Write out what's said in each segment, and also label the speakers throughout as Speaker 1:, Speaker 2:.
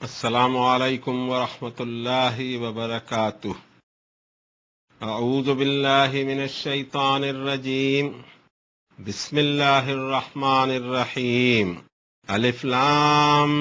Speaker 1: السلام علیکم ورحمۃ اللہ وبرکاتہ۔ اعوذ باللہ من الشیطان الرجیم، بسم اللہ الرحمن الرحیم۔ الف لام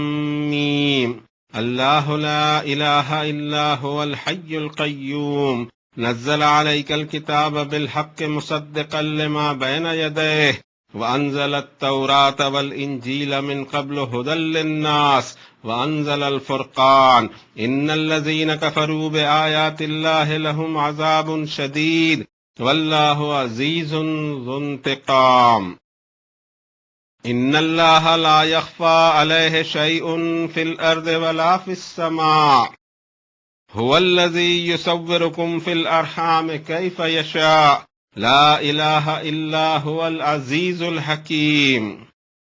Speaker 1: میم، اللہ لا الہ الا هو الحی القیوم، نزل علیک الکتاب بالحق مصدقا لما بین یدیہ وانزل التوراة والانجیل من قبل هدى للناس وانزل الفرقان ان الذين كفروا بآيات الله لهم عذاب شديد والله عزيز ذو انتقام۔ ان الله لا يخفى عليه شيء في الارض ولا في السماء هو الذي يصوركم في الارحام كيف يشاء لا اله الا هو العزيز الحكيم۔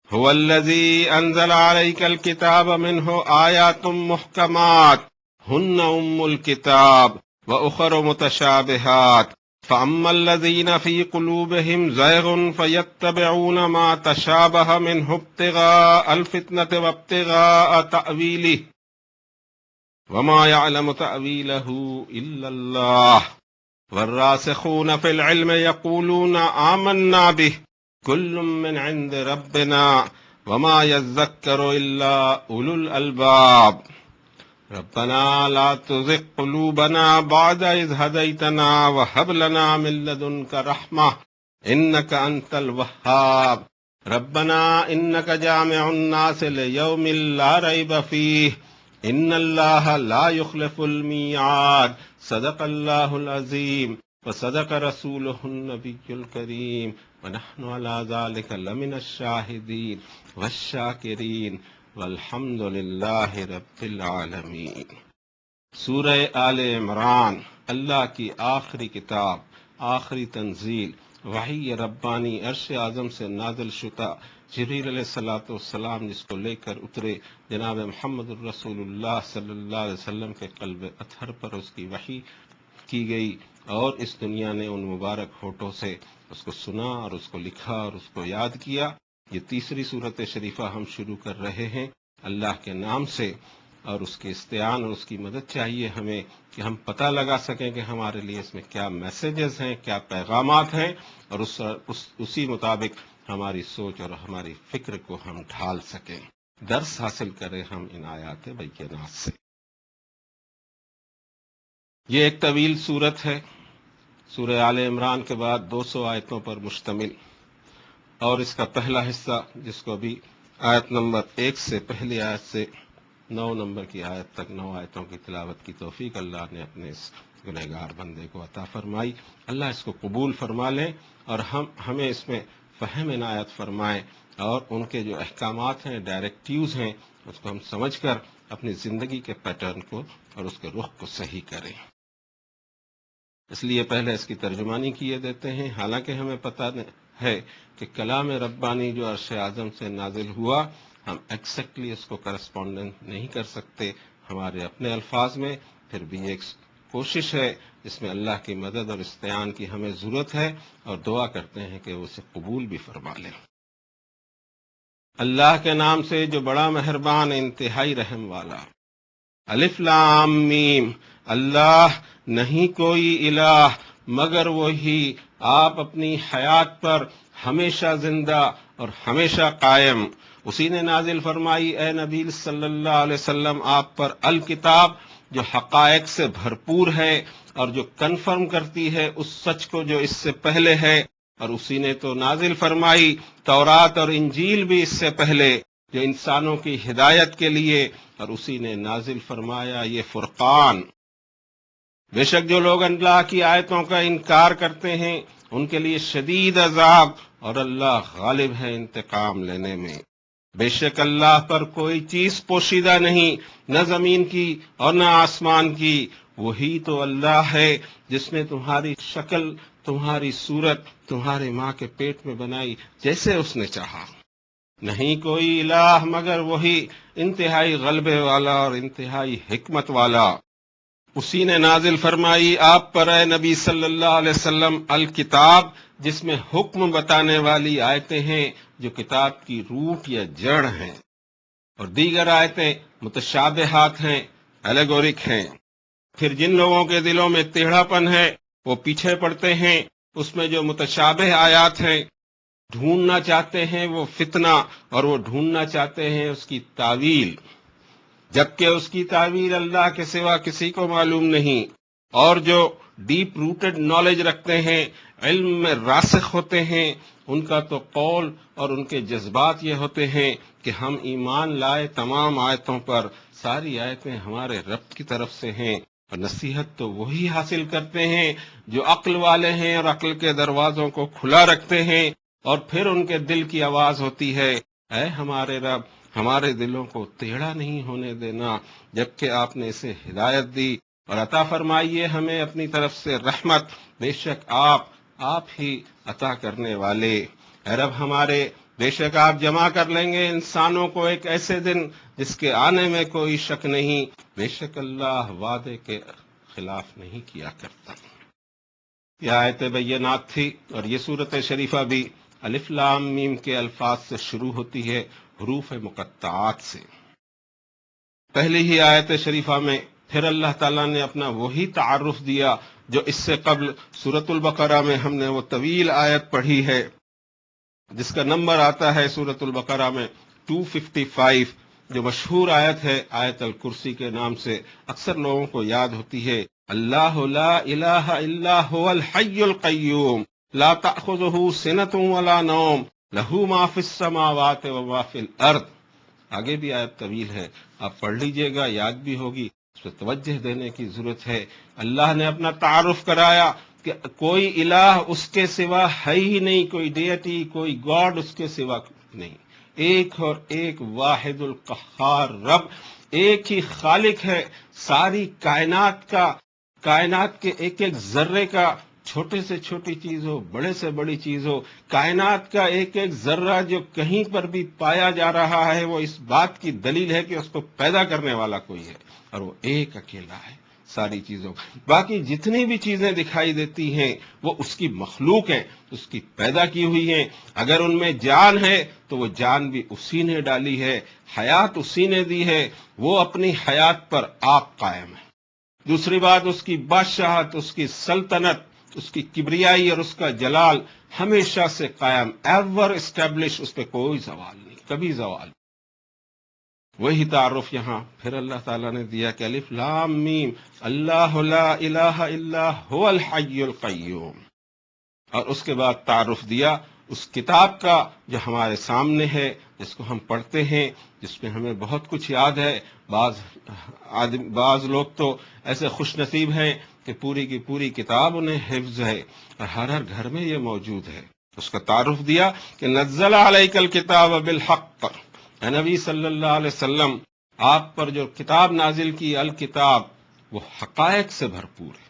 Speaker 1: هو الذي أنزل عليك الكتاب منه آيات محكمات هن الكتاب وأخر متشابهات فأما الذين في قلوبهم زيغ فيتبعون ما تشابه منه ابتغاء الفتنة وابتغاء تأويله وما يعلم تأويله إلا الله والراسخون في العلم يقولون آمنا به كل من عند ربنا وما يذكر إلا أولو الألباب۔ ربنا لا تزغ قلوبنا بعد إذ هديتنا وهب لنا من لدنك رحمة إنك أنت الوهاب۔ ربنا إنك جامع الناس ليوم لا ريب فيه إن الله لا يخلف الميعاد۔ صدق الله العظيم وصدق رسوله النبي الكريم ونحن على ذلك لمن الشاهدين والشاكرين والحمد لله رب العالمين۔ سورہ آل عمران اللہ کی آخری کتاب، آخری تنزیل، وحی ربانی عرش اعظم سے نازل شدہ، جبریل علیہ السلام جس کو لے کر اترے جناب محمد الرسول اللہ صلی اللہ علیہ وسلم کے قلب اطہر پر اس کی وحی کی گئی، اور اس دنیا نے ان مبارک ہونٹوں سے اس کو سنا اور اس کو لکھا اور اس کو یاد کیا۔ یہ تیسری صورت شریفہ ہم شروع کر رہے ہیں اللہ کے نام سے، اور اس کے استعان اور اس کی مدد چاہیے ہمیں کہ ہم پتہ لگا سکیں کہ ہمارے لیے اس میں کیا میسیجز ہیں، کیا پیغامات ہیں، اور اسی مطابق ہماری سوچ اور ہماری فکر کو ہم ڈھال سکیں، درس حاصل کریں ہم ان آیات بینات سے۔ یہ ایک طویل صورت ہے، سورہ آل عمران کے بعد 200 آیتوں پر مشتمل، اور اس کا پہلا حصہ جس کو ابھی آیت نمبر 1 سے پہلی آیت سے 9 نمبر کی آیت تک 9 آیتوں کی تلاوت کی توفیق اللہ نے اپنے اس گنہگار بندے کو عطا فرمائی۔ اللہ اس کو قبول فرما لیں اور ہمیں اس میں فہم عنایت فرمائیں، اور ان کے جو احکامات ہیں، ڈائریکٹیوز ہیں، اس کو ہم سمجھ کر اپنی زندگی کے پیٹرن کو اور اس کے رخ کو صحیح کریں۔ اس لیے پہلے اس کی ترجمانی کیے دیتے ہیں، حالانکہ ہمیں پتہ ہے کہ کلام ربانی جو عرش اعظم سے نازل ہوا، ہم ایکزیکٹلی اس کو کرسپونڈنٹ نہیں کر سکتے ہمارے اپنے الفاظ میں، پھر بھی ایک کوشش ہے جس میں اللہ کی مدد اور استعان کی ہمیں ضرورت ہے، اور دعا کرتے ہیں کہ وہ اسے قبول بھی فرما لیں۔ اللہ کے نام سے جو بڑا مہربان، انتہائی رحم والا۔ الف لام میم، اللہ نہیں کوئی الہ مگر وہی، آپ اپنی حیات پر ہمیشہ زندہ اور ہمیشہ قائم۔ اسی نے نازل فرمائی اے نبی صلی اللہ علیہ وسلم آپ پر الکتاب، جو حقائق سے بھرپور ہے اور جو کنفرم کرتی ہے اس سچ کو جو اس سے پہلے ہے، اور اسی نے تو نازل فرمائی تورات اور انجیل بھی اس سے پہلے، جو انسانوں کی ہدایت کے لیے، اور اسی نے نازل فرمایا یہ فرقان۔ بے شک جو لوگ اللہ کی آیتوں کا انکار کرتے ہیں ان کے لیے شدید عذاب، اور اللہ غالب ہے انتقام لینے میں۔ بے شک اللہ پر کوئی چیز پوشیدہ نہیں، نہ زمین کی اور نہ آسمان کی، وہی تو اللہ ہے جس نے تمہاری شکل، تمہاری صورت تمہاری ماں کے پیٹ میں بنائی جیسے اس نے چاہا۔ نہیں کوئی الہ مگر وہی، انتہائی غلبے والا اور انتہائی حکمت والا۔ اسی نے نازل فرمائی آپ پر اے نبی صلی اللہ علیہ وسلم الکتاب، جس میں حکم بتانے والی آیتیں ہیں جو کتاب کی روٹ یا جڑ ہیں۔ اور دیگر آیتیں متشابہات ہیں، الیگورک ہیں۔ پھر جن لوگوں کے دلوں میں ٹیڑھا پن ہے وہ پیچھے پڑتے ہیں، اس میں جو متشابہ آیات ہیں ڈھونڈنا چاہتے ہیں وہ فتنہ، اور وہ ڈھونڈنا چاہتے ہیں اس کی تعویل، جبکہ اس کی تعویل اللہ کے سوا کسی کو معلوم نہیں۔ اور جو ڈیپ روٹڈ نالج رکھتے ہیں، علم میں راسخ ہوتے ہیں، ان کا تو قول اور ان کے جذبات یہ ہوتے ہیں کہ ہم ایمان لائے تمام آیتوں پر، ساری آیتیں ہمارے رب کی طرف سے ہیں، اور نصیحت تو وہی حاصل کرتے ہیں جو عقل والے ہیں اور عقل کے دروازوں کو کھلا رکھتے ہیں۔ اور پھر ان کے دل کی آواز ہوتی ہے، اے ہمارے رب، ہمارے دلوں کو ٹیڑھا نہیں ہونے دینا، جبکہ آپ نے اسے ہدایت دی، اور عطا فرمائیے ہمیں اپنی طرف سے رحمت، بے شک آپ ہی عطا کرنے والے۔ اے رب ہمارے، بے شک آپ جمع کر لیں گے انسانوں کو ایک ایسے دن جس کے آنے میں کوئی شک نہیں، بے شک اللہ وعدے کے خلاف نہیں کیا کرتا۔ یہ آیت بینات تھی، اور یہ صورت شریفہ بھی الف لام میم کے الفاظ سے شروع ہوتی ہے، حروف مقطعات سے۔ پہلی ہی آیت شریفہ میں پھر اللہ تعالیٰ نے اپنا وہی تعارف دیا جو اس سے قبل سورۃ البقرہ میں ہم نے وہ طویل آیت پڑھی ہے، جس کا نمبر آتا ہے سورۃ البقرہ میں 255، جو مشہور آیت ہے آیت الکرسی کے نام سے، اکثر لوگوں کو یاد ہوتی ہے۔ اللہ لا الہ الا هو الحی القیوم لا تأخذہ سنۃ ولا نوم لہ ما فی السماوات وما فی الارض۔ آگے بھی آیت طویل ہے، آپ پڑھ لیجئے گا، یاد بھی ہوگی، اس پہ توجہ دینے کی ضرورت ہے۔ اللہ نے اپنا تعارف کرایا کہ کوئی الہ اس کے سوا ہے ہی نہیں، کوئی ڈیٹی، کوئی گاڈ اس کے سوا نہیں، ایک اور ایک واحد القہار رب، ایک ہی خالق ہے ساری کائنات کا، کائنات کے ایک ایک ذرے کا، چھوٹے سے چھوٹی چیز ہو، بڑے سے بڑی چیز ہو، کائنات کا ایک ایک ذرہ جو کہیں پر بھی پایا جا رہا ہے وہ اس بات کی دلیل ہے کہ اس کو پیدا کرنے والا کوئی ہے، اور وہ ایک اکیلا ہے ساری چیزوں۔ باقی جتنی بھی چیزیں دکھائی دیتی ہیں وہ اس کی مخلوق ہیں، اس کی پیدا کی ہوئی ہیں۔ اگر ان میں جان ہے تو وہ جان بھی اسی نے ڈالی ہے، حیات اسی نے دی ہے، وہ اپنی حیات پر آپ قائم ہے۔ دوسری بات، اس کی بادشاہت، اس کی سلطنت، اس کی کبریائی اور اس کا جلال ہمیشہ سے قائم، ایور اسٹیبلش، اس پہ کوئی زوال نہیں، کبھی زوال۔ وہی تعارف یہاں پھر اللہ تعالیٰ نے دیا کہ الف لام میم اللہ لا الہ الا هو الحی القیوم، اور اس کے بعد تعارف دیا اس کتاب کا جو ہمارے سامنے ہے، جس کو ہم پڑھتے ہیں، جس میں ہمیں بہت کچھ یاد ہے۔ بعض لوگ تو ایسے خوش نصیب ہیں کہ پوری کی پوری کتاب انہیں حفظ ہے، اور ہر گھر میں یہ موجود ہے۔ اس کا تعارف دیا کہ نزل علیک الکتاب بالحق، اے نبی صلی اللہ علیہ وسلم، آپ پر جو کتاب نازل کی الکتاب، وہ حقائق سے بھرپور ہے۔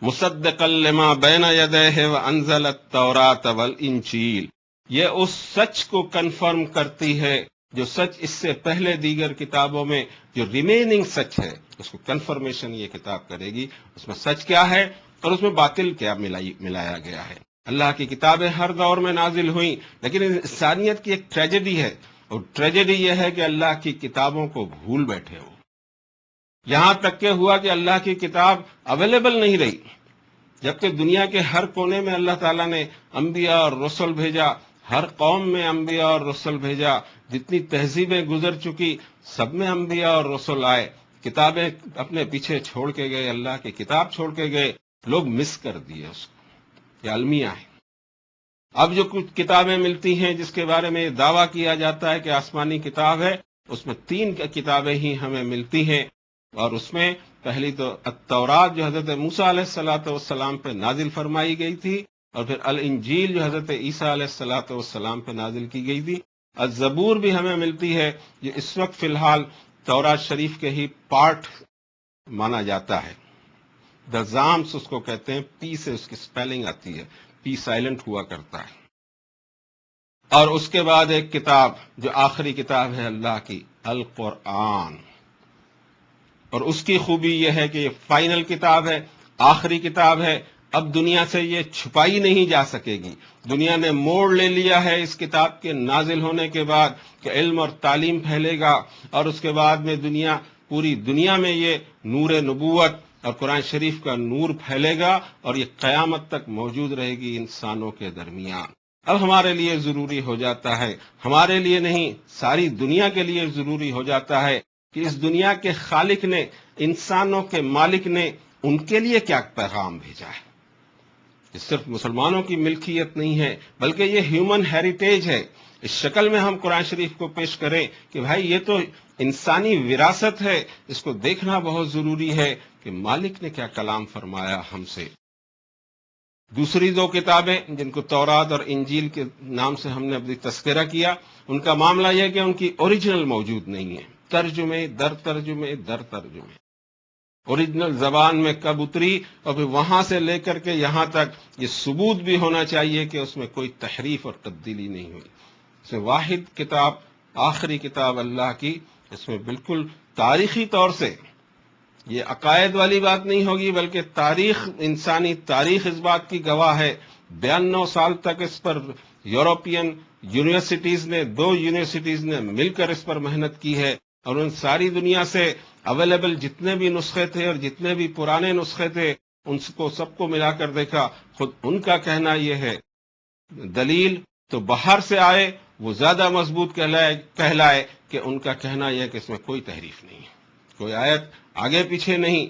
Speaker 1: مصدقا لما بین یدیہ وانزل التوراۃ والانجیل، یہ اس سچ کو کنفرم کرتی ہے جو سچ اس سے پہلے دیگر کتابوں میں جو ریمیننگ سچ ہے، اس کو کنفرمیشن یہ کتاب کرے گی، اس میں سچ کیا ہے اور اس میں باطل کیا ملایا گیا ہے۔ اللہ کی کتابیں ہر دور میں نازل ہوئیں، لیکن انسانیت کی ایک ٹریجڈی ہے، اور ٹریجڈی یہ ہے کہ اللہ کی کتابوں کو بھول بیٹھے ہو، یہاں تک کہ ہوا کہ اللہ کی کتاب اویلیبل نہیں رہی، جبکہ دنیا کے ہر کونے میں اللہ تعالیٰ نے انبیاء اور رسل بھیجا، ہر قوم میں انبیاء اور رسل بھیجا، جتنی تہذیبیں گزر چکی سب میں انبیاء اور رسل آئے، کتابیں اپنے پیچھے چھوڑ کے گئے، اللہ کی کتاب چھوڑ کے گئے، لوگ مس کر دیے اس کو، یہ المیہ ہے۔ اب جو کچھ کتابیں ملتی ہیں جس کے بارے میں دعویٰ کیا جاتا ہے کہ آسمانی کتاب ہے، اس میں 3 کتابیں ہی ہمیں ملتی ہیں، اور اس میں پہلی تو التورات جو حضرت موسیٰ علیہ السلام پہ نازل فرمائی گئی تھی، اور پھر الانجیل جو حضرت عیسیٰ علیہ السلام پہ نازل کی گئی تھی۔ الزبور بھی ہمیں ملتی ہے، جو اس وقت فی الحال تورات شریف کے ہی پارٹ مانا جاتا ہے۔ دا زامس اس کو کہتے ہیں، پی سے اس کی سپیلنگ آتی ہے، پی سائلنٹ ہوا کرتا ہے۔ اور اس کے بعد ایک کتاب جو آخری کتاب ہے اللہ کی، القرآن، اور اس کی خوبی یہ ہے کہ یہ فائنل کتاب ہے، آخری کتاب ہے، اب دنیا سے یہ چھپائی نہیں جا سکے گی۔ دنیا نے موڑ لے لیا ہے اس کتاب کے نازل ہونے کے بعد کہ علم اور تعلیم پھیلے گا، اور اس کے بعد میں پوری دنیا میں یہ نور نبوت اور قرآن شریف کا نور پھیلے گا، اور یہ قیامت تک موجود رہے گی انسانوں کے درمیان۔ اب ہمارے لیے ضروری ہو جاتا ہے، ہمارے لیے نہیں ساری دنیا کے لیے ضروری ہو جاتا ہے کہ اس دنیا کے خالق نے، انسانوں کے مالک نے ان کے لیے کیا پیغام بھیجا ہے۔ یہ صرف مسلمانوں کی ملکیت نہیں ہے، بلکہ یہ ہیومن ہیریٹیج ہے۔ اس شکل میں ہم قرآن شریف کو پیش کریں کہ بھائی یہ تو انسانی وراثت ہے، اس کو دیکھنا بہت ضروری ہے کہ مالک نے کیا کلام فرمایا ہم سے۔ دوسری دو کتابیں جن کو تورات اور انجیل کے نام سے ہم نے ابھی تذکرہ کیا، ان کا معاملہ یہ کہ ان کی اوریجنل موجود نہیں ہے، ترجمے در ترجمے در ترجمے۔ اوریجنل زبان میں کب اتری اور پھر وہاں سے لے کر کے یہاں تک یہ ثبوت بھی ہونا چاہیے کہ اس میں کوئی تحریف اور تبدیلی نہیں ہوئی۔ اس میں واحد کتاب، آخری کتاب اللہ کی، اس میں بالکل تاریخی طور سے یہ عقائد والی بات نہیں ہوگی، بلکہ تاریخ، انسانی تاریخ اس بات کی گواہ ہے۔ 92 سال تک اس پر یورپین یونیورسٹیز نے، 2 یونیورسٹیز نے مل کر اس پر محنت کی ہے، اور ان ساری دنیا سے اویلیبل جتنے بھی نسخے تھے اور جتنے بھی پرانے نسخے تھے ان کو سب کو ملا کر دیکھا۔ خود ان کا کہنا یہ ہے، دلیل تو باہر سے آئے وہ زیادہ مضبوط کہلائے کہ ان کا کہنا یہ ہے کہ اس میں کوئی تحریف نہیں ہے، کوئی آیت آگے پیچھے نہیں،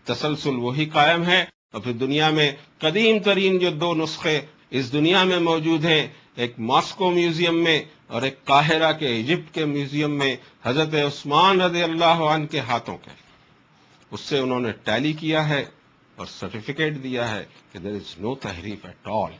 Speaker 1: تسلسل وہی قائم ہے۔ اور پھر دنیا میں قدیم ترین جو 2 نسخے اس دنیا میں موجود ہیں، ایک ماسکو میوزیم میں اور ایک قاہرہ کے ایجپٹ کے میوزیم میں، حضرت عثمان رضی اللہ عنہ کے ہاتھوں کے، اس سے انہوں نے ٹیلی کیا ہے اور سرٹیفکیٹ دیا ہے کہ دیر از نو تحریف ایٹ آل،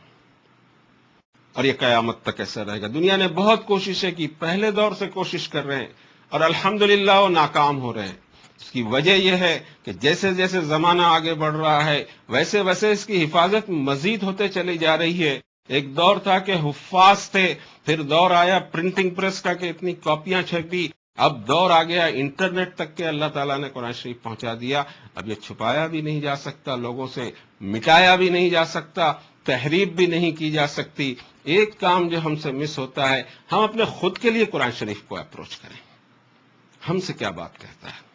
Speaker 1: اور یہ قیامت تک ایسا رہے گا۔ دنیا نے بہت کوششیں کی، پہلے دور سے کوشش کر رہے ہیں، اور الحمدللہ وہ ناکام ہو رہے ہیں۔ اس کی وجہ یہ ہے کہ جیسے جیسے زمانہ آگے بڑھ رہا ہے ویسے ویسے اس کی حفاظت مزید ہوتے چلی جا رہی ہے۔ ایک دور تھا کہ حفاظ تھے، پھر دور آیا پرنٹنگ پریس کا کہ اتنی کاپیاں چھپی، اب دور آ گیا انٹرنیٹ تک کے اللہ تعالیٰ نے قرآن شریف پہنچا دیا۔ اب یہ چھپایا بھی نہیں جا سکتا لوگوں سے، مٹایا بھی نہیں جا سکتا، تحریف بھی نہیں کی جا سکتی۔ ایک کام جو ہم سے مس ہوتا ہے، ہم اپنے خود کے لیے قرآن شریف کو اپروچ کریں، ہم سے کیا بات کہتا ہے،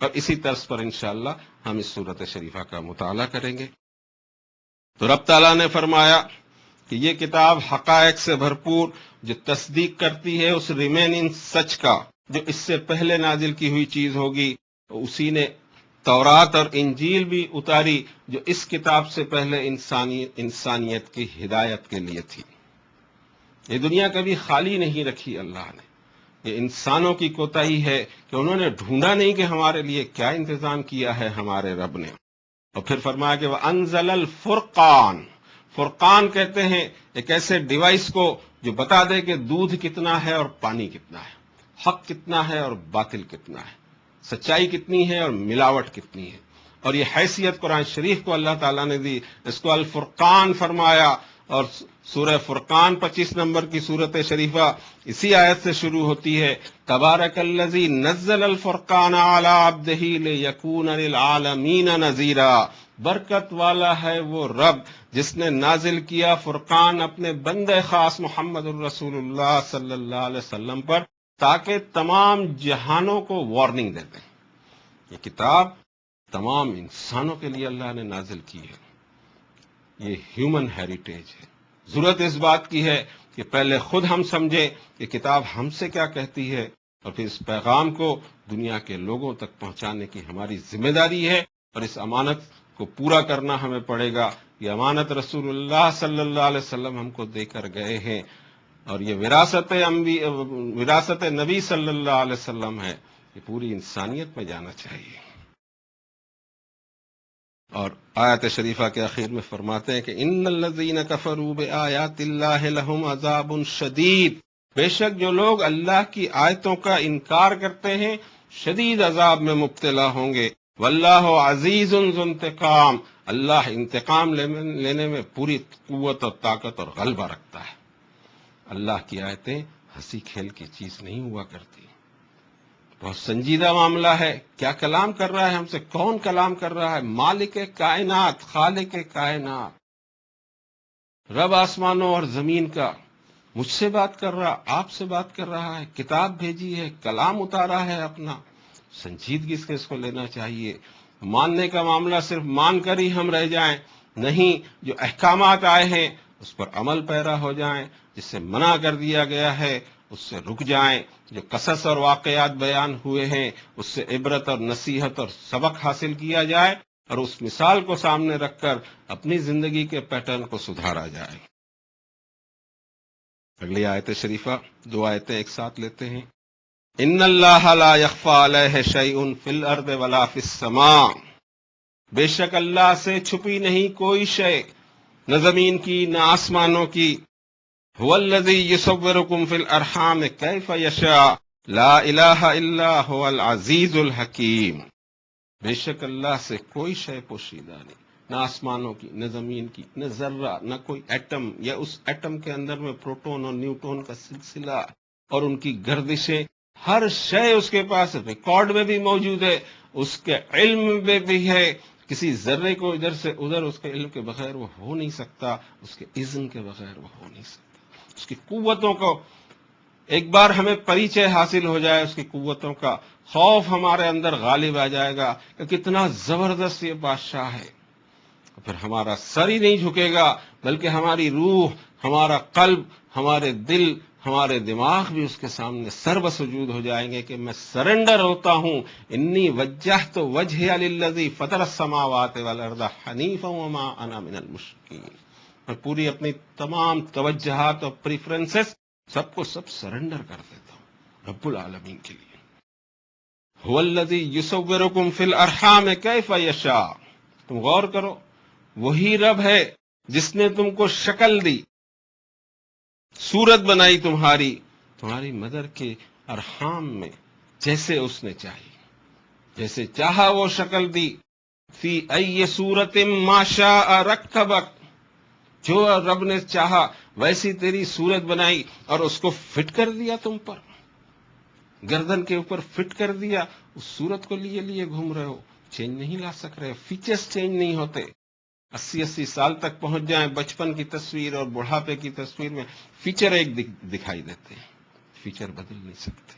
Speaker 1: اور اسی طرز پر انشاءاللہ ہم اس سورت شریفہ کا مطالعہ کریں گے۔ تو رب تعالیٰ نے فرمایا کہ یہ کتاب حقائق سے بھرپور، جو تصدیق کرتی ہے اس ریمیننگ سچ کا، جو اس سے پہلے نازل کی ہوئی چیز ہوگی۔ اسی نے تورات اور انجیل بھی اتاری جو اس کتاب سے پہلے انسانیت کی ہدایت کے لیے تھی۔ یہ دنیا کبھی خالی نہیں رکھی اللہ نے، یہ انسانوں کی کوتاہی ہے کہ انہوں نے ڈھونڈا نہیں کہ ہمارے لیے کیا انتظام کیا ہے ہمارے رب نے۔ اور پھر فرمایا کہ وَأَنزَلَ الْفُرْقَانَ، فرقان کہتے ہیں ایک ایسے ڈیوائس کو جو بتا دے کہ دودھ کتنا ہے اور پانی کتنا ہے، حق کتنا ہے اور باطل کتنا ہے، سچائی کتنی ہے اور ملاوٹ کتنی ہے۔ اور یہ حیثیت قرآن شریف کو اللہ تعالیٰ نے دی، اس کو الفرقان فرمایا۔ اور سورہ فرقان 25 نمبر کی سورت شریفہ اسی آیت سے شروع ہوتی ہے، تبارک الذی نزل الفرقان علی عبدہ لیکون للعالمین نذیرا۔ برکت والا ہے وہ رب جس نے نازل کیا فرقان اپنے بندے خاص محمد الرسول اللہ صلی اللہ علیہ وسلم پر، تاکہ تمام جہانوں کو وارننگ دے دیں۔ یہ کتاب تمام انسانوں کے لیے اللہ نے نازل کی ہے، یہ ہیومن ہیریٹیج ہے۔ ضرورت اس بات کی ہے کہ پہلے خود ہم سمجھیں کہ کتاب ہم سے کیا کہتی ہے، اور پھر اس پیغام کو دنیا کے لوگوں تک پہنچانے کی ہماری ذمہ داری ہے، اور اس امانت کو پورا کرنا ہمیں پڑے گا۔ یہ امانت رسول اللہ صلی اللہ علیہ وسلم ہم کو دے کر گئے ہیں، اور یہ وراثت نبی صلی اللہ علیہ وسلم ہے، یہ پوری انسانیت میں جانا چاہیے۔ اور آیت شریفہ کے آخر میں فرماتے ہیں کہ ان الذین کفروا بآیات اللہ لہم عذاب شدید، بے شک جو لوگ اللہ کی آیتوں کا انکار کرتے ہیں شدید عذاب میں مبتلا ہوں گے۔ واللہ عزیز ذو انتقام، اللہ انتقام لینے میں پوری قوت اور طاقت اور غلبہ رکھتا ہے۔ اللہ کی آیتیں ہنسی کھیل کی چیز نہیں ہوا کرتی، بہت سنجیدہ معاملہ ہے. کیا کلام کر رہا ہے ہم سے؟ کون کلام کر رہا ہے؟ مالک کائنات، خالق کائنات، رب آسمانوں اور زمین کا مجھ سے بات کر رہا، آپ سے بات کر رہا ہے، کتاب بھیجی ہے، کلام اتارا ہے اپنا. سنجیدگی سے اس کو لینا چاہیے. ماننے کا معاملہ صرف مان کر ہی ہم رہ جائیں نہیں، جو احکامات آئے ہیں اس پر عمل پیرا ہو جائیں، جس سے منع کر دیا گیا ہے اس سے رک جائیں، جو قصص اور واقعات بیان ہوئے ہیں اس سے عبرت اور نصیحت اور سبق حاصل کیا جائے، اور اس مثال کو سامنے رکھ کر اپنی زندگی کے پیٹرن کو سدھارا جائے. اگلی آیت شریفہ، 2 آیتیں ایک ساتھ لیتے ہیں. ان اللہ لا یخفی علیہ شیء فی الارض ولا فی السماء، بے شک اللہ سے چھپی نہیں کوئی شے، نہ زمین کی نہ آسمانوں کی. هو الذی یصورکم فی الارحام کیف یشاء لا الہ الا هو العزیز الحکیم. بے شک اللہ سے کوئی شے پوشیدہ نہیں، نہ آسمانوں کی نہ زمین کی نہ ذرہ، نہ کوئی ایٹم یا اس ایٹم کے اندر میں پروٹون اور نیوٹرون کا سلسلہ اور ان کی گردشیں، ہر شے اس کے پاس ریکارڈ میں بھی موجود ہے، اس کے علم میں بھی ہے. کسی ذرے کو ادھر سے ادھر اس کے علم کے بغیر وہ ہو نہیں سکتا، اس کے اذن کے بغیر وہ ہو نہیں سکتا. اس کی قوتوں کو ایک بار ہمیں پریچے حاصل ہو جائے، اس کی قوتوں کا خوف ہمارے اندر غالب آ جائے گا کہ کتنا زبردست یہ بادشاہ ہے، پھر ہمارا سر ہی نہیں جھکے گا، بلکہ ہماری روح، ہمارا قلب، ہمارے دل، ہمارے دماغ بھی اس کے سامنے سر بسجود ہو جائیں گے کہ میں سرنڈر ہوتا ہوں. انی وجہت وجہی للذی فطر السماوات والارض حنیفا وما انا من المشرکین. میں پوری اپنی تمام توجہات اور پریفرنسز سب کو سب سرنڈر کر دیتا ہوں رب العالمین کے لیے. هو الذی یصورکم فی الارحام کیف یشاء. تم غور کرو، وہی رب ہے جس نے تم کو شکل دی، صورت بنائی تمہاری مدر کے ارحام میں، جیسے اس نے چاہی، جیسے چاہا وہ شکل دی. فی ای صورت ما شاء رکبک، جو رب نے چاہا ویسی تیری صورت بنائی اور اس کو فٹ کر دیا تم پر، گردن کے اوپر فٹ کر دیا. اس صورت کو لیے گھوم رہے ہو، چینج نہیں لا سک رہے، فیچرز چینج نہیں ہوتے. 80 سال تک پہنچ جائیں، بچپن کی تصویر اور بڑھاپے کی تصویر میں فیچر ایک دکھائی دیتے ہیں، فیچر بدل نہیں سکتے.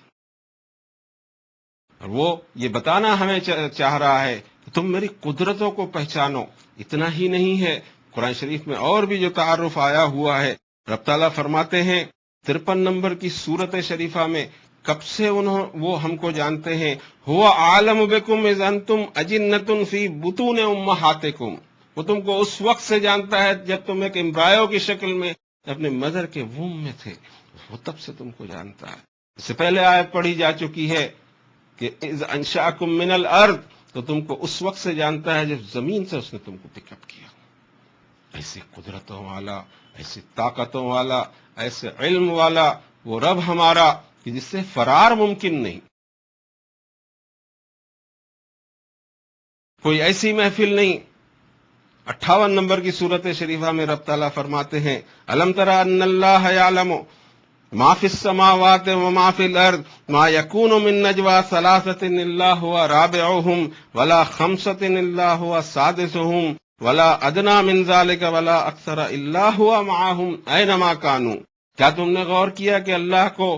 Speaker 1: اور وہ یہ بتانا ہمیں چاہ رہا ہے کہ تم میری قدرتوں کو پہچانو. اتنا ہی نہیں ہے، قرآن شریف میں اور بھی جو تعارف آیا ہوا ہے. رب تعالیٰ فرماتے ہیں 53 نمبر کی سورت شریفہ میں، کب سے وہ ہم کو جانتے ہیں. هو عالم بکم اذ انتم اجنۃ فی بطون امہاتکم. وہ تم کو اس وقت سے جانتا ہے جب تم ایک امبرایو کی شکل میں اپنے مدر کے ووم میں تھے، وہ تب سے تم کو جانتا ہے. اس سے پہلے آیت پڑھی جا چکی ہے کہ اذ انشأکم من الارض، تو تم کو اس وقت سے جانتا ہے جب زمین سے اس نے تم کو پک اپ کیا. ایسی قدرتوں والا، ایسی طاقتوں والا، ایسے علم والا وہ رب ہمارا کہ جس سے فرار ممکن نہیں. کوئی ایسی محفل نہیں. 58 نمبر کی سورت شریفہ میں رب تعالیٰ فرماتے ہیں الم تر ان اللہ یعلم ما فی السماوات وما فی الارض ما یکون من نجوا ثلاثۃ الا هو رابعهم ولا خمسۃ الا هو سادسهم ولا ادنی من ذلك ولا اکثر الا هو معهم اینما كانوا. کیا تم نے غور کیا کہ اللہ کو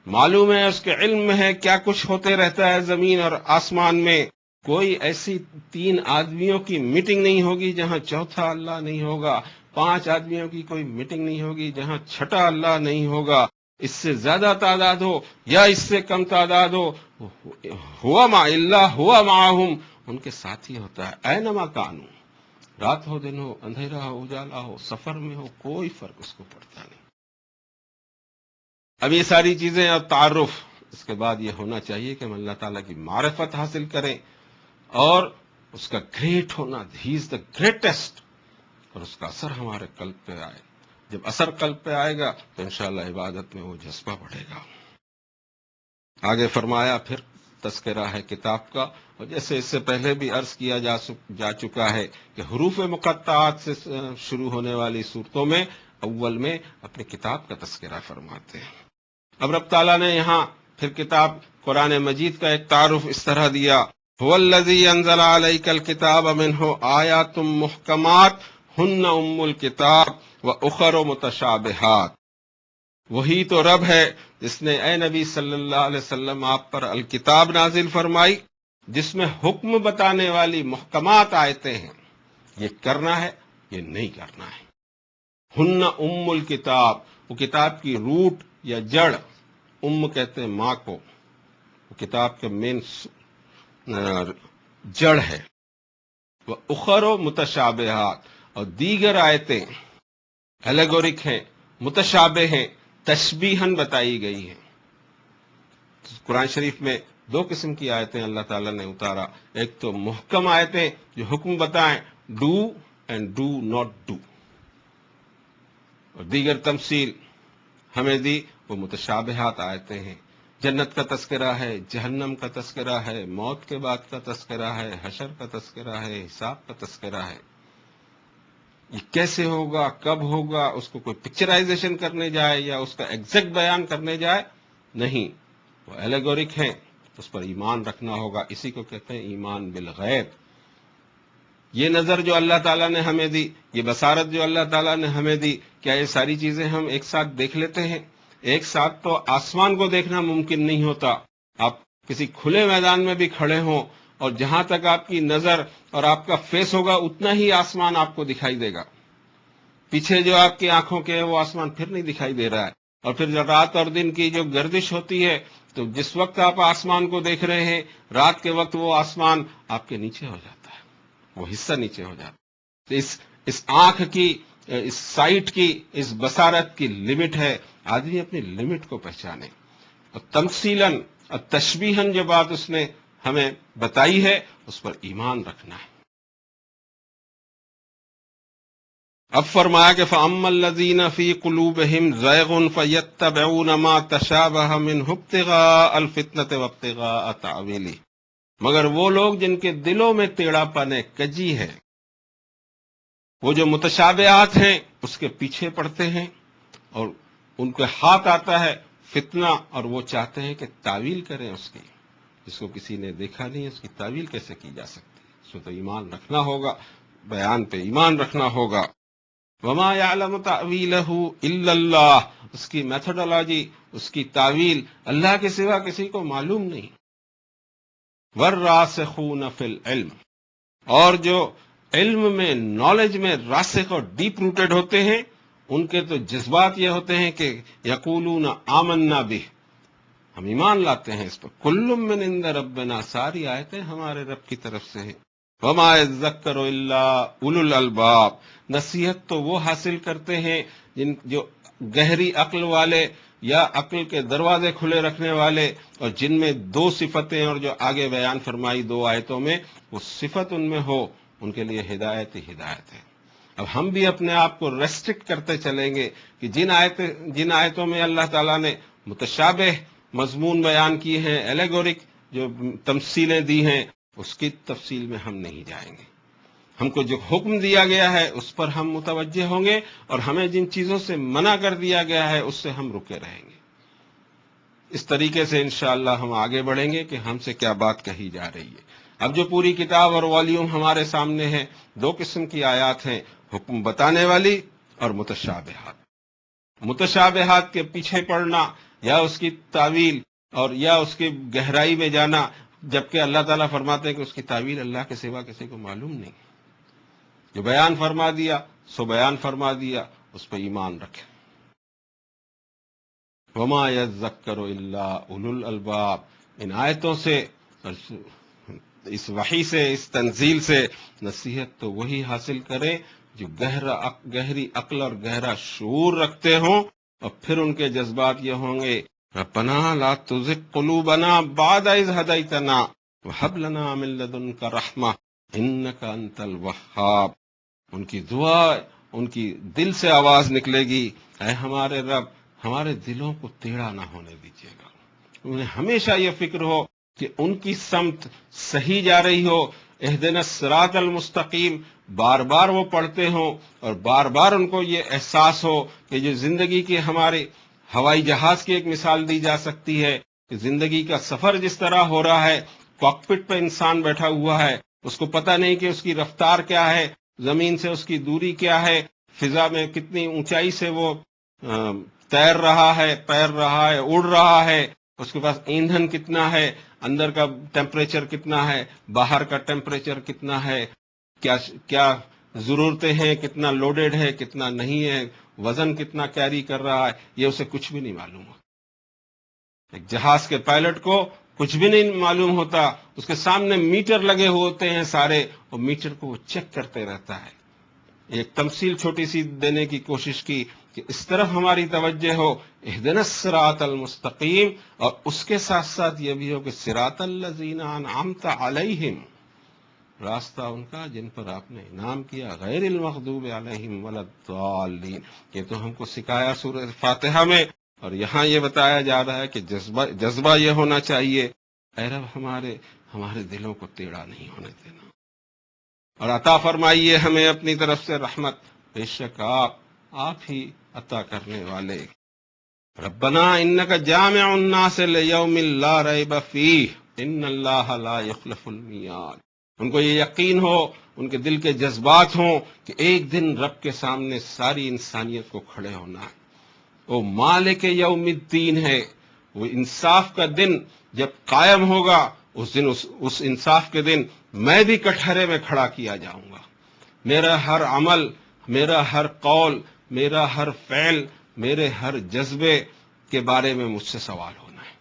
Speaker 1: معلوم ہے، اس کے علم میں ہے کیا کچھ ہوتے رہتا ہے زمین اور آسمان میں. کوئی ایسی 3 آدمیوں کی میٹنگ نہیں ہوگی جہاں چوتھا اللہ نہیں ہوگا، 5 آدمیوں کی کوئی میٹنگ نہیں ہوگی جہاں چھٹا اللہ نہیں ہوگا. اس سے زیادہ تعداد ہو یا اس سے کم تعداد ہو، ہوا ما اللہ ہوا معہم، ان کے ساتھ ہی ہوتا ہے. اینما کانو، رات ہو دن ہو، اندھیرا ہو اجالا ہو، سفر میں ہو، کوئی فرق اس کو پڑتا نہیں. اب یہ ساری چیزیں اور تعارف، اس کے بعد یہ ہونا چاہیے کہ ہم اللہ تعالیٰ کی معرفت حاصل کریں اور اس کا گریٹ ہونا، ہی از دا گریٹسٹ، اور اس کا اثر ہمارے قلب پہ آئے. جب اثر قلب پہ آئے گا تو انشاءاللہ عبادت میں وہ جذبہ بڑھے گا. آگے فرمایا پھر تذکرہ ہے کتاب کا، اور جیسے اس سے پہلے بھی عرض کیا جا چکا ہے کہ حروف مقطعات سے شروع ہونے والی صورتوں میں اول میں اپنی کتاب کا تذکرہ فرماتے ہیں. اب رب تعالیٰ نے یہاں پھر کتاب قرآن مجید کا ایک تعارف اس طرح دیا، هو الذی انزل علیک الکتاب منہ آیات محکمات ہن ام الکتاب واخر متشابہات۔ وہی تو رب ہے جس نے اے نبی صلی اللہ علیہ وسلم آپ پر الکتاب نازل فرمائی، جس میں حکم بتانے والی محکمات آیتیں ہیں، یہ کرنا ہے، یہ نہیں کرنا ہے۔ ہن ام الکتاب، وہ کتاب کی روٹ یا جڑ، ام کہتے ہیں ماں کو، وہ کتاب کے مین جڑ ہے۔ وہ اخر و متشابہات، اور دیگر آیتیں ایلیگورک ہیں، متشابہ ہیں، تشبیہن بتائی گئی ہیں۔ قرآن شریف میں دو قسم کی آیتیں اللہ تعالیٰ نے اتارا، ایک تو محکم آیتیں جو حکم بتائیں، do and do not do, اور دیگر تمثیل ہمیں دی وہ متشابہات آیتیں ہیں۔ جنت کا تذکرہ ہے، جہنم کا تذکرہ ہے، موت کے بعد کا تذکرہ ہے، حشر کا تذکرہ ہے، حساب کا تذکرہ ہے۔ یہ کیسے ہوگا، کب ہوگا، اس کو کوئی پکچرائزیشن کرنے جائے یا اس کا ایگزیکٹ بیان کرنے جائے، نہیں، وہ ایلیگورک ہیں، اس پر ایمان رکھنا ہوگا۔ اسی کو کہتے ہیں ایمان بالغیب۔ یہ نظر جو اللہ تعالیٰ نے ہمیں دی، یہ بصارت جو اللہ تعالیٰ نے ہمیں دی، کیا یہ ساری چیزیں ہم ایک ساتھ دیکھ لیتے ہیں؟ ایک ساتھ تو آسمان کو دیکھنا ممکن نہیں ہوتا۔ آپ کسی کھلے میدان میں بھی کھڑے ہوں اور جہاں تک آپ کی نظر اور آپ کا فیس ہوگا اتنا ہی آسمان آپ کو دکھائی دے گا، پیچھے جو آپ کی آنکھوں کے ہے وہ آسمان پھر نہیں دکھائی دے رہا ہے۔ اور پھر جب رات اور دن کی جو گردش ہوتی ہے تو جس وقت آپ آسمان کو دیکھ رہے ہیں، رات کے وقت وہ آسمان آپ کے نیچے ہو جاتا ہے، وہ حصہ نیچے ہو جاتا ہے۔ تو اس آنکھ کی، اس سائٹ کی، اس بصارت کی لمٹ ہے، آدمی اپنی لمٹ کو پہچانے۔ اور تمثیلاً اور تشبیہاً جو بات اس نے ہمیں بتائی ہے اس پر ایمان رکھنا ہے۔ اب فرمایا کہ فَأَمَّا الَّذِينَ فِي قُلُوبِهِمْ زَيْغٌ فَيَتَّبِعُونَ مَا تَشَابَهَ مِنْهُ ابْتِغَاءَ الْفِتْنَةِ وَابْتِغَاءَ تَأْوِيلِهِ، مگر وہ لوگ جن کے دلوں میں ٹیڑھا پن کجی ہے، وہ جو متشابہات ہیں اس کے پیچھے پڑتے ہیں اور ان کے ہاتھ آتا ہے فتنہ، اور وہ چاہتے ہیں کہ تعویل کریں اس کی، جس کو کسی نے دیکھا نہیں اس کی تعویل کیسے کی جا سکتی ہے؟ اس کو تو ایمان رکھنا ہوگا، بیان پہ ایمان رکھنا ہوگا۔ وما يعلم تأويله الا اللہ، اس کی میتھڈولوجی، اس کی تعویل اللہ کے سوا کسی کو معلوم نہیں۔ والراسخون فی العلم، اور جو علم میں، نالج میں راسخ اور ڈیپ روٹڈ ہوتے ہیں، ان کے تو جذبات یہ ہوتے ہیں کہ یقولون آمنا بہ، ہم ایمان لاتے ہیں اس پر، کل من عند ربنا، ساری آیتیں ہمارے رب کی طرف سے ہیں۔ وما یذکر الا اولو الالباب، نصیحت تو وہ حاصل کرتے ہیں جو گہری عقل والے یا عقل کے دروازے کھلے رکھنے والے، اور جن میں دو صفتیں اور جو آگے بیان فرمائی دو آیتوں میں، وہ صفت ان میں ہو، ان کے لیے ہدایت ہی ہدایت ہے۔ اب ہم بھی اپنے آپ کو ریسٹرکٹ کرتے چلیں گے کہ جن آیتوں میں اللہ تعالیٰ نے متشابہ مضمون بیان کیے ہیں، ایلیگورک جو تمثیلیں دی ہیں، اس کی تفصیل میں ہم نہیں جائیں گے۔ ہم کو جو حکم دیا گیا ہے اس پر ہم متوجہ ہوں گے، اور ہمیں جن چیزوں سے منع کر دیا گیا ہے اس سے ہم رکے رہیں گے۔ اس طریقے سے انشاءاللہ ہم آگے بڑھیں گے کہ ہم سے کیا بات کہی جا رہی ہے۔ اب جو پوری کتاب اور والیوم ہمارے سامنے ہے، دو قسم کی آیات ہیں، حکم بتانے والی اور متشابہات۔ متشابہات کے پیچھے پڑنا یا اس کی تعویل اور یا اس کی گہرائی میں جانا، جبکہ اللہ تعالیٰ فرماتے ہیں کہ اس کی تعویل اللہ کے سوا کسی کو معلوم نہیں۔ جو بیان فرما دیا سو بیان فرما دیا، اس پہ ایمان رکھے۔ وما یذکر الا اولو الالباب، ان آیتوں سے، اس وحی سے، اس تنزیل سے نصیحت تو وہی حاصل کرے جو گہری عقل اور گہرا شعور رکھتے ہوں، اور پھر ان کے جذبات یہ ہوں گے، ربنا لا تزغ قلوبنا بعد اذ ہدیتنا وہب لنا من لدنک رحمہ انک انت الوہاب۔ ان کی دعا، ان کی دل سے آواز نکلے گی، اے ہمارے رب، ہمارے دلوں کو ٹیڑھا نہ ہونے دیجیے گا۔ انہیں ہمیشہ یہ فکر ہو کہ ان کی سمت صحیح جا رہی ہو، اہدنا الصراط المستقیم بار بار وہ پڑھتے ہوں، اور بار بار ان کو یہ احساس ہو کہ جو زندگی کی ہمارے ہوائی جہاز کی ایک مثال دی جا سکتی ہے کہ زندگی کا سفر جس طرح ہو رہا ہے، کاکپٹ پہ انسان بیٹھا ہوا ہے، اس کو پتہ نہیں کہ اس کی رفتار کیا ہے، زمین سے اس کی دوری کیا ہے، فضا میں کتنی اونچائی سے وہ تیر رہا ہے، پیر رہا ہے، اڑ رہا ہے، اس کے پاس ایندھن کتنا ہے، اندر کا ٹیمپریچر کتنا ہے، باہر کا ٹیمپریچر کتنا ہے، کیا کیا ضرورتیں ہیں، کتنا لوڈڈ ہے، کتنا نہیں ہے، وزن کتنا کیری کر رہا ہے، یہ اسے کچھ بھی نہیں معلوم ہوتا۔ ایک جہاز کے پائلٹ کو کچھ بھی نہیں معلوم ہوتا، اس کے سامنے میٹر لگے ہوتے ہیں سارے، اور میٹر کو وہ چیک کرتے رہتا ہے۔ ایک تمثیل چھوٹی سی دینے کی کوشش کی کہ اس طرف ہماری توجہ ہو، اہدنا الصراط المستقیم، اور اس کے ساتھ ساتھ یہ بھی ہو کہ صراط الذین انعمت علیہم، راستہ ان کا جن پر آپ نے انعام کیا، غیر المغضوب علیہم ولا الضالین۔ یہ تو ہم کو سکھایا سورہ فاتحہ میں، اور یہاں یہ بتایا جا رہا ہے کہ جذبہ یہ ہونا چاہیے، اے رب ہمارے دلوں کو ٹیڑھا نہیں ہونے دینا، اور عطا فرمائیے ہمیں اپنی طرف سے رحمت، بے شک آپ ہی عطا کرنے والے۔ ربنا انک جامع الناس لیوم لا ریب فیہ ان اللہ لا یخلف المیعاد۔ ان کو یہ یقین ہو، ان کے دل کے جذبات ہوں کہ ایک دن رب کے سامنے ساری انسانیت کو کھڑے ہونا ہے۔ وہ مالک یوم الدین ہے، وہ انصاف کا دن جب قائم ہوگا، اس انصاف کے دن میں بھی کٹہرے میں کھڑا کیا جاؤں گا۔ میرا ہر عمل، میرا ہر قول، میرا ہر فعل، میرے ہر جذبے کے بارے میں مجھ سے سوال ہونا ہے،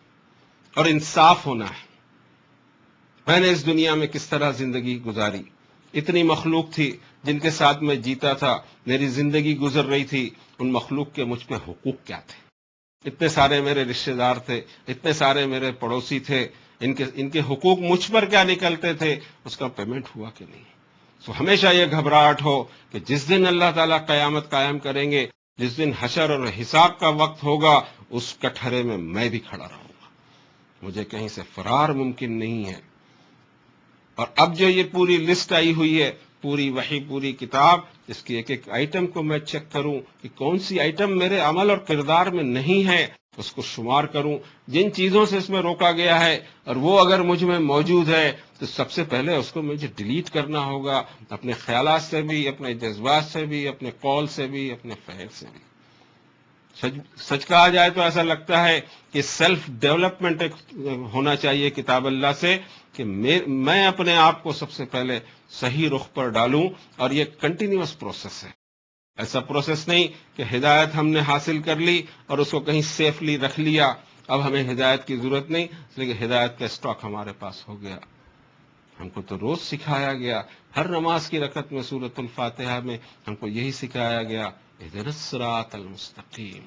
Speaker 1: اور انصاف ہونا ہے۔ میں نے اس دنیا میں کس طرح زندگی گزاری، اتنی مخلوق تھی جن کے ساتھ میں جیتا تھا، میری زندگی گزر رہی تھی، ان مخلوق کے مجھ پہ حقوق کیا تھے؟ اتنے سارے میرے رشتہ دار تھے، اتنے سارے میرے پڑوسی تھے، ان کے حقوق مجھ پر کیا نکلتے تھے، اس کا پیمنٹ ہوا کہ نہیں؟ تو ہمیشہ یہ گھبراہٹ ہو کہ جس دن اللہ تعالیٰ قیامت قائم کریں گے، جس دن حشر اور حساب کا وقت ہوگا، اس کٹہرے میں میں بھی کھڑا رہوں گا، مجھے کہیں سے فرار ممکن نہیں ہے۔ اور اب جو یہ پوری لسٹ آئی ہوئی ہے، پوری وحی، پوری کتاب، اس کی ایک ایک آئٹم کو میں چیک کروں کہ کون سی آئٹم میرے عمل اور کردار میں نہیں ہے، اس کو شمار کروں۔ جن چیزوں سے اس میں روکا گیا ہے اور وہ اگر مجھ میں موجود ہے تو سب سے پہلے اس کو مجھے ڈیلیٹ کرنا ہوگا، اپنے خیالات سے بھی، اپنے جذبات سے بھی، اپنے قول سے بھی، اپنے فعل سے بھی۔ سچ کہا جائے تو ایسا لگتا ہے کہ سیلف ڈیولپمنٹ ہونا چاہیے کتاب اللہ سے، کہ میں اپنے آپ کو سب سے پہلے صحیح رخ پر ڈالوں، اور یہ کنٹینیوس پروسیس ہے۔ ایسا پروسیس نہیں کہ ہدایت ہم نے حاصل کر لی اور اس کو کہیں سیفلی رکھ لیا، اب ہمیں ہدایت کی ضرورت نہیں، لیکن ہدایت کا اسٹاک ہمارے پاس ہو گیا۔ ہم کو تو روز سکھایا گیا، ہر نماز کی رکعت میں سورۃ الفاتحہ میں ہم کو یہی سکھایا گیا، اہدنا الصراط المستقیم۔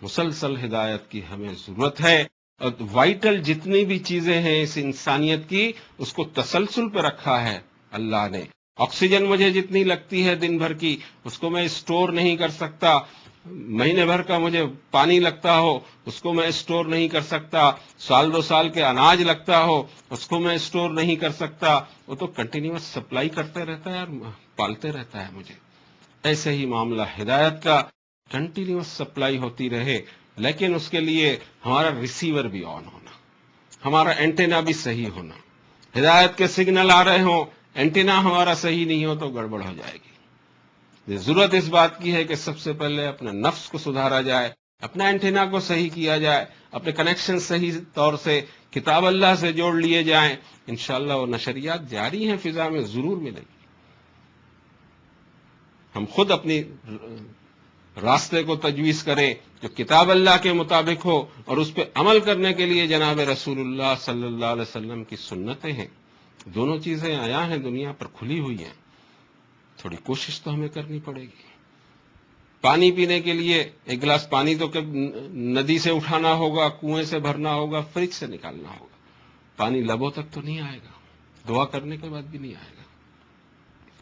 Speaker 1: مسلسل ہدایت کی ہمیں ضرورت ہے، اور وائٹل جتنی بھی چیزیں ہیں اس انسانیت کی، اس کو تسلسل پہ رکھا ہے اللہ نے۔ آکسیجن مجھے جتنی لگتی ہے دن بھر کی، اس کو میں اسٹور نہیں کر سکتا۔ مہینے بھر کا مجھے پانی لگتا ہو، اس کو میں اسٹور نہیں کر سکتا۔ سال دو سال کے اناج لگتا ہو، اس کو میں اسٹور نہیں کر سکتا۔ وہ تو کنٹینیوس سپلائی کرتے رہتا ہے اور پالتے رہتا ہے مجھے۔ ایسے ہی معاملہ ہدایت کا، کنٹینیوس سپلائی ہوتی رہے، لیکن اس کے لیے ہمارا ریسیور بھی آن ہونا، ہمارا اینٹینا بھی صحیح ہونا۔ ہدایت کے سگنل آ رہے ہوں، اینٹینا ہمارا صحیح نہیں ہو تو گڑبڑ ہو جائے گی۔ ضرورت اس بات کی ہے کہ سب سے پہلے اپنے نفس کو سدھارا جائے، اپنا اینٹینا کو صحیح کیا جائے، اپنے کنیکشن صحیح طور سے کتاب اللہ سے جوڑ لیے جائیں، انشاءاللہ وہ نشریات جاری ہیں فضا میں، ضرور ملے گی۔ ہم خود اپنی راستے کو تجویز کریں جو کتاب اللہ کے مطابق ہو، اور اس پہ عمل کرنے کے لیے جناب رسول اللہ صلی اللہ علیہ وسلم کی سنتیں ہیں۔ دونوں چیزیں آیا ہیں، دنیا پر کھلی ہوئی ہیں، تھوڑی کوشش تو ہمیں کرنی پڑے گی۔ پانی پینے کے لیے ایک گلاس پانی تو ندی سے اٹھانا ہوگا، کنویں سے بھرنا ہوگا، فریج سے نکالنا ہوگا، پانی لبوں تک تو نہیں آئے گا، دعا کرنے کے بعد بھی نہیں آئے گا۔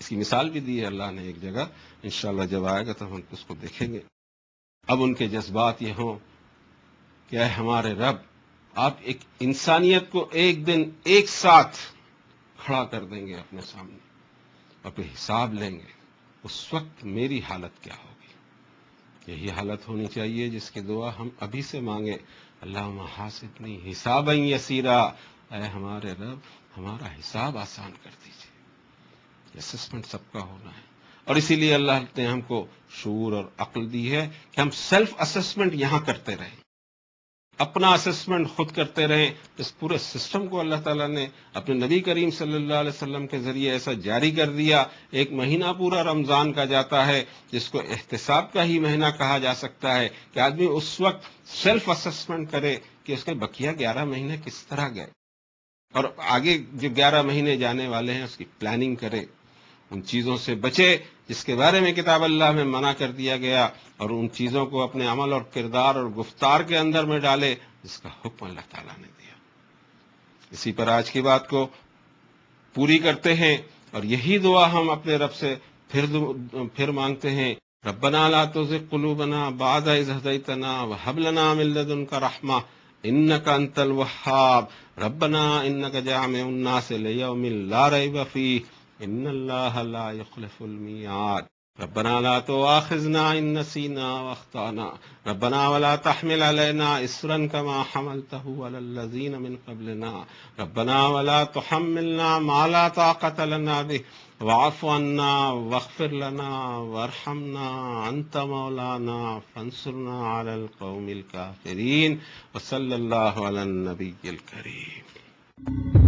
Speaker 1: اس کی مثال بھی دی ہے اللہ نے ایک جگہ، انشاءاللہ جب آئے گا تو ہم اس کو دیکھیں گے۔ اب ان کے جذبات یہ ہوں کہ اے ہمارے رب، آپ ایک انسانیت کو ایک دن ایک ساتھ کھڑا کر دیں گے اپنے سامنے، اور پھر حساب لیں گے، اس وقت میری حالت کیا ہوگی؟ یہی حالت ہونی چاہیے جس کی دعا ہم ابھی سے مانگیں. اللہم حاسبنی حسابا یسیرا، اے ہمارے رب ہمارا حساب آسان کر دیجیے. اسسمنٹ سب کا ہونا ہے، اور اسی لیے اللہ نے ہم کو شعور اور عقل دی ہے کہ ہم سیلف اسسمنٹ یہاں کرتے رہیں، اپنا اسسمنٹ خود کرتے رہیں. اس پورے سسٹم کو اللہ تعالیٰ نے اپنے نبی کریم صلی اللہ علیہ وسلم کے ذریعے ایسا جاری کر دیا. ایک مہینہ پورا رمضان کا جاتا ہے جس کو احتساب کا ہی مہینہ کہا جا سکتا ہے، کہ آدمی اس وقت سیلف اسسمنٹ کرے کہ اس کے بقیہ 11 مہینے کس طرح گئے، اور آگے جو 11 مہینے جانے والے ہیں اس کی پلاننگ کرے، ان چیزوں سے بچے جس کے بارے میں کتاب اللہ میں منع کر دیا گیا، اور ان چیزوں کو اپنے عمل اور کردار اور گفتار کے اندر میں ڈالے جس کا حکم اللہ تعالیٰ نے دیا. اسی پر آج کی بات کو پوری کرتے ہیں، اور یہی دعا ہم اپنے رب سے پھر مانگتے ہیں. ربنا لا تزغ قلوبنا بعد إذ هديتنا وهب لنا من لدنك رحمة إنك أنت الوهاب. ربنا إنك جامع الناس ليوم لا ريب فيه إن الله لا يخلف الميعاد. ربنا لا تؤاخذنا إن نسينا واخطأنا. ربنا ولا تحمل علينا إصرا كما حملته على الذين من قبلنا. ربنا ولا تحملنا ما لا طاقة لنا به واعف عنا واغفر لنا وارحمنا أنت مولانا فانصرنا على القوم الكافرين. وصلى الله على النبي الكريم.